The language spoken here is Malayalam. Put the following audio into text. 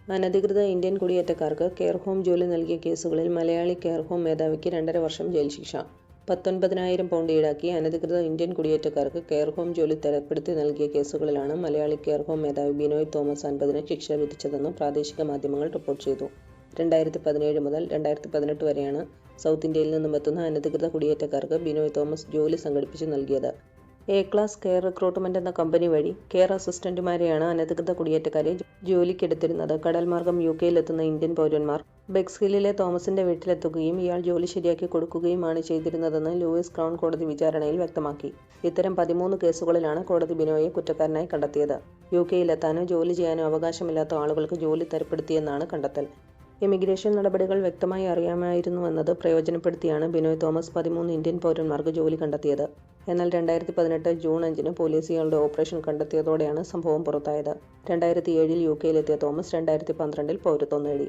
അനധികൃത ഇന്ത്യൻ കുടിയേറ്റക്കാർക്ക് കെയർ ഹോം ജോലി നൽകിയ കേസുകളിൽ മലയാളി കെയർ ഹോം മേധാവിക്ക് 2.5 വർഷം ജയിൽ ശിക്ഷ. 19,000 പൗണ്ട് ഈടാക്കി അനധികൃത ഇന്ത്യൻ കുടിയേറ്റക്കാർക്ക് കെയർ ഹോം ജോലി തരപ്പെടുത്തി നൽകിയ കേസുകളിലാണ് മലയാളി കെയർ ഹോം മേധാവി ബിനോയ് തോമസ് 50-ന് ശിക്ഷ വിധിച്ചതെന്ന് പ്രാദേശിക മാധ്യമങ്ങൾ റിപ്പോർട്ട് ചെയ്തു. 2017 മുതൽ 2018 വരെയാണ് സൗത്ത് ഇന്ത്യയിൽ നിന്നും എത്തുന്ന അനധികൃത കുടിയേറ്റക്കാർക്ക് ബിനോയ് തോമസ് ജോലി സംഘടിപ്പിച്ചു നൽകിയത്. എ ക്ലാസ് കെയർ റിക്രൂട്ട്മെന്റ് എന്ന കമ്പനി വഴി കെയർ അസിസ്റ്റന്റുമാരെയാണ് അനധികൃത കുടിയേറ്റക്കാരെ ജോലിക്കെടുത്തിരുന്നത്. കടൽ മാർഗം UK-യിലെത്തുന്ന ഇന്ത്യൻ പൗരന്മാർ ബെക്സ്ഹില്ലിലെ തോമസിന്റെ വീട്ടിലെത്തുകയും ഇയാൾ ജോലി ശരിയാക്കി കൊടുക്കുകയുമാണ് ചെയ്തിരുന്നതെന്ന് ലൂയിസ് ക്രൗൺ കോടതി വിചാരണയിൽ വ്യക്തമാക്കി. ഇത്തരം 13 കേസുകളിലാണ് കോടതി ബിനോയെ കുറ്റക്കാരനായി കണ്ടെത്തിയത്. UK-യിലെത്താനോ ജോലി ചെയ്യാനോ അവകാശമില്ലാത്ത ആളുകൾക്ക് ജോലി തരപ്പെടുത്തിയെന്നാണ് കണ്ടെത്തൽ. ഇമിഗ്രേഷൻ നടപടികൾ വ്യക്തമായി അറിയാമായിരുന്നുവെന്നത് പ്രയോജനപ്പെടുത്തിയാണ് ബിനോയ് തോമസ് 13 ഇന്ത്യൻ പൗരന്മാർക്ക് ജോലി കണ്ടെത്തിയത്. എന്നാൽ 2018 ജൂൺ 5-ന് പോലീസ് ഇയാളുടെ ഓപ്പറേഷൻ കണ്ടെത്തിയതോടെയാണ് സംഭവം പുറത്തായത്. 2007-ൽ UK-യിലെത്തിയ തോമസ് 2012-ൽ പൗരത്വം നേടി.